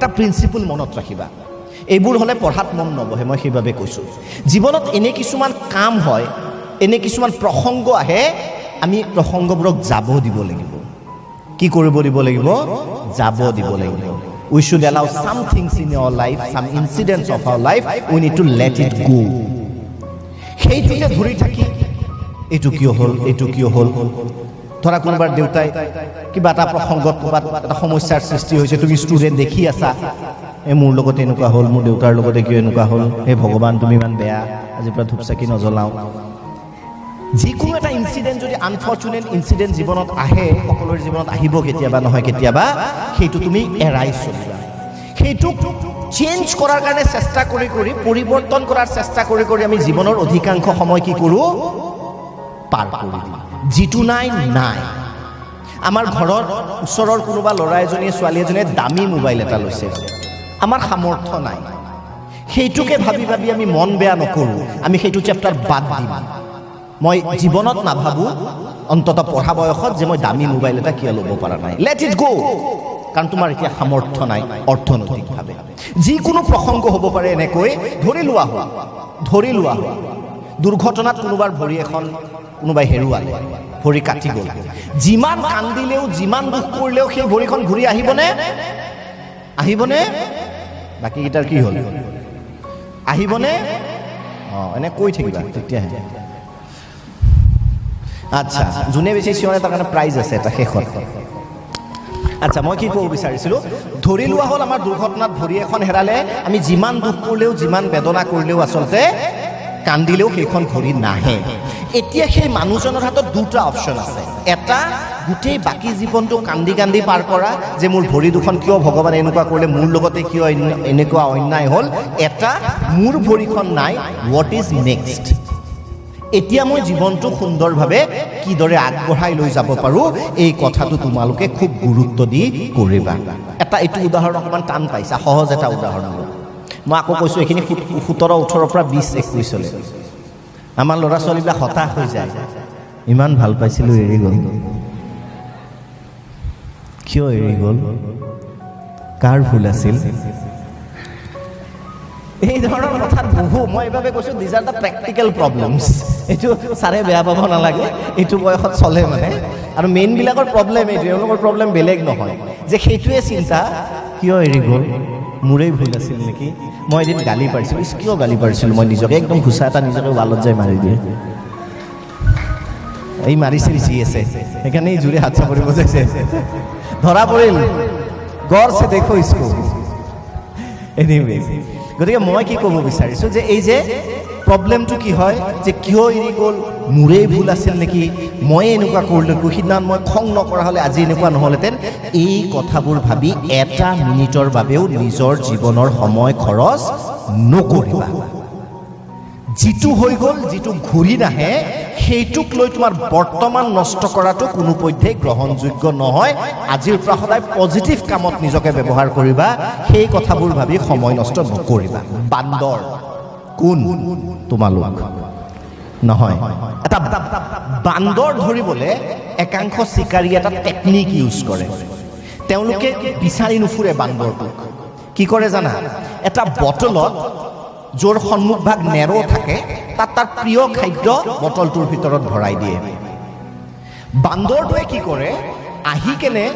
এটা প্ৰিন্সিপল মনত ৰাখিবা এইবোৰ হ'লে পঢ়াত মন নবহে মই সেইভাবে কৈছোঁ জীৱনত এনে কিছুমান কাম হয় এনে কিছুমান প্ৰসংগ আহে আমি প্ৰসংগবোৰক যাব দিব লাগিব কি কৰিব দিব লাগিব যাব দিব লাগিব we should allow some things in our life some incidents of our life we need to let it go সেইটোতে ধৰি থাকি এইটো কিয় হ'ল ধৰা কোনোবাৰ দেউতাই কিবা এটা প্ৰসংগত ক'ৰবাত এটা সমস্যাৰ সৃষ্টি হৈছে তুমি ষ্টুডেণ্ট দেখি আছা মোৰ লগত এনেকুৱা হ'ল মোৰ দেউতাৰ লগতে কিয় এনেকুৱা হ'ল হে ভগৱান তুমি ইমান বেয়া আজিৰ পৰা ধূপ চাকি নজ্বলাওঁ যিকোনো এটা ইনচিডেণ্ট যদি আনফৰ্চুনেট ইনচিডেণ্ট জীৱনত আহে সকলোৰে জীৱনত আহিব কেতিয়াবা নহয় কেতিয়াবা সেইটো তুমি এৰাই চলিবা সেইটোক চেঞ্জ কৰাৰ কাৰণে চেষ্টা কৰি পৰিৱৰ্তন কৰাৰ চেষ্টা কৰি আমি জীৱনৰ অধিকাংশ সময় কি কৰোঁ পাৰ কৰি দিওঁ যিটো নাই আমাৰ ঘৰৰ ওচৰৰ কোনোবা ল'ৰা এজনীয়ে ছোৱালী এজনীয়ে দামী মোবাইল এটা লৈছে আমাৰ সামৰ্থ্য নাই সেইটোকে ভাবি আমি মন বেয়া নকৰোঁ আমি সেইটো চেপ্টাৰ বাদ দিম মই জীৱনত নাভাবোঁ অন্তত পঢ়া বয়সত যে মই দামী মোবাইল এটা কিয় ল'ব পৰা নাই লেট ইট গো কাৰণ তোমাৰ এতিয়া সামৰ্থ্য নাই অৰ্থনৈতিকভাৱে যিকোনো প্ৰসংগ হ'ব পাৰে এনেকৈ ধৰি লোৱা হ'ল দুৰ্ঘটনাত কোনোবাৰ ভৰি এখন কোনোবাই হেৰুৱালে ভৰি কাটি গ'ল যিমান কান্দিলেও যিমান দুখ কৰিলেও সেই ভৰিখন ঘূৰি আহিবনে বাকীকেইটাৰ কি হ'ল আহিবনে এনে কৈ থাকিবা তেতিয়াহে আচ্ছা যোনে বেছি চিঞৰে তাৰ কাৰণে প্ৰাইজ আছে এটা শেষত আচ্ছা মই কি ক'ব বিচাৰিছিলোঁ ধৰি লোৱা হ'ল আমাৰ দুৰ্ঘটনাত ভৰি এখন হেৰালে আমি যিমান দুখ কৰিলেও যিমান বেদনা কৰিলেও আচলতে কান্দিলেও সেইখন ভৰি নাহে এতিয়া সেই মানুহজনৰ হাতত দুটা অপশ্যন আছে এটা গোটেই বাকী জীৱনটো কান্দি পাৰ কৰা যে মোৰ ভৰি দুখন কিয় ভগৱানে এনেকুৱা কৰিলে মোৰ লগতে কিয় এনেকুৱা অন্যায় হ'ল এটা মোৰ ভৰিখন নাই হোৱাট ইজ নেক্সট এতিয়া মই জীৱনটো সুন্দৰভাৱে কিদৰে আগবঢ়াই লৈ যাব পাৰোঁ এই কথাটো তোমালোকে খুব গুৰুত্ব দি কৰিবা এটা এইটো উদাহৰণ অকণমান টান পাইছা সহজ এটা উদাহৰণ মই আকৌ কৈছোঁ এইখিনি 17-18 পৰা 20-21 আমাৰ ল'ৰা ছোৱালীবিলাক হতাশ হৈ যায় ইমান ভাল পাইছিলোঁ এৰি গ'ল কিয় এৰি গ'ল কাৰ ভুল আছিল এই ধৰণৰ কথাত বহু মই এইভাবে কৈছোঁ these are the practical problems এইটো ছাৰে বেয়া পাব নালাগে এইটো বয়সত চলে মানে আৰু মেইনবিলাকৰ প্ৰব্লেম এইটো এওঁলোকৰ প্ৰব্লেম বেলেগ নহয় যে সেইটোৱে চিন্তা কিয় এৰি গ'ল মোৰেই ভুল আছিল নেকি মই এদিন গালি পাৰিছিলোঁ কিয় গালি পাৰিছিলোঁ মই নিজকে একদম ঘুচা এটা নিজকে ৱালত যাই মাৰি দিয়ে এই মাৰিছিল যি আছে সেইকাৰণে জোৰে হাত চাপৰি বজাইছে ধৰা পৰিল গড়ছে দেখো ইস্কো এনিৱে গতিকে মই কি ক'ব বিচাৰিছোঁ যে এই যে প্ৰব্লেমটো কি হয় যে কিয় এৰি গ'ল মোৰেই ভুল আছিল নেকি মই এনেকুৱা কৰিলোঁ সিদিনাখন মই খং নকৰা হ'লে আজি এনেকুৱা নহ'লহেঁতেন এই কথাবোৰ ভাবি এটা মিনিটৰ বাবেও নিজৰ জীৱনৰ সময় খৰচ নকৰিবা যিটো হৈ গ'ল যিটো ঘূৰি নাহে সেইটোক লৈ তোমাৰ বৰ্তমান নষ্ট কৰাটো কোনোপধ্যেই গ্ৰহণযোগ্য নহয় আজিৰ পৰা সদায় পজিটিভ কামত নিজকে ব্যৱহাৰ কৰিবা সেই কথাবোৰ ভাবি সময় নষ্ট নকৰিবা বান্দৰ কোন তোমালোক নহয় এটা বান্দৰ ধৰিবলৈ একাংশ চিকাৰী এটা টেকনিক ইউজ কৰে তেওঁলোকে বিচাৰি নুফুৰে বান্দৰটোক কি কৰে জানা এটা বটলত যোৰ সন্মুখভাগ নেৰো থাকে তাত তাৰ প্ৰিয় খাদ্য বটলটোৰ ভিতৰত ভৰাই দিয়ে বান্দৰটোৱে কি কৰে আহি কেনে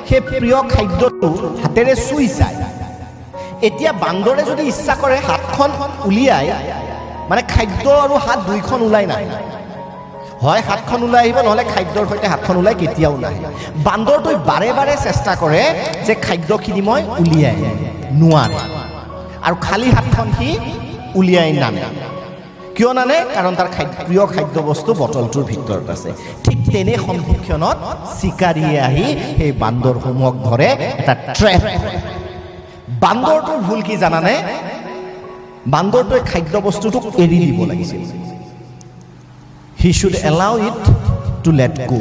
সেই প্ৰিয় খাদ্যটো হাতেৰে চুই চায় এতিয়া বান্দৰে যদি ইচ্ছা কৰে হাতখন উলিয়াই মানে খাদ্য আৰু হাত দুইখন ওলাই নাহে হয় হাতখন ওলাই আহিব নহ'লে খাদ্যৰ সৈতে হাতখন ওলাই কেতিয়াও নাহে বান্দৰটোৱে বাৰে বাৰে চেষ্টা কৰে যে খাদ্যখিনি মই উলিয়াই নোৱাৰে আৰু খালী হাতখন সি উলিয়াই নানে কিয় নানে কাৰণ তাৰ প্ৰিয় খাদ্য বস্তু বটলটোৰ ভিতৰত আছে ঠিক তেনে সন্মুখীনত চিকাৰীয়ে আহি সেই বান্দৰসমূহক ধৰে এটা ট্ৰেপ বান্দৰটোৰ ভুল কি জানানে বান্দৰটোৱে খাদ্য বস্তুটোক এৰি দিব লাগিছিল he should allow it to let go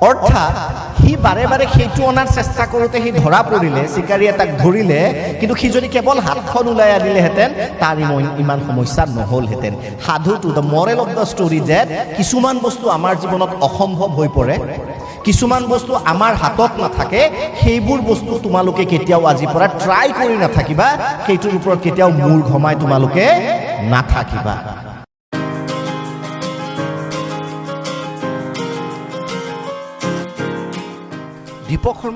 অৰ্থাৎ সি বাৰে বাৰে সেইটো অনাৰ চেষ্টা কৰোঁতে সি ধৰা পৰিলে চিকাৰীয়ে তাক ধৰিলে কিন্তু সি যদি কেৱল হাতখন ওলাই আনিলেহেঁতেন তাৰ ইমান সমস্যা নহ'লহেঁতেন সাধুটো the moral of the story that কিছুমান বস্তু আমাৰ জীৱনত অসম্ভৱ হৈ পৰে কিছুমান বস্তু আমাৰ হাতত নাথাকে, সেইবোৰ বস্তু তোমালোকে কেতিয়াও আজিৰ পৰা ট্ৰাই কৰি নাথাকিবা, সেইটোৰ ওপৰত কেতিয়াও মূৰ ঘমাই তোমালোকে নাথাকিবা। দীপক শৰ্মা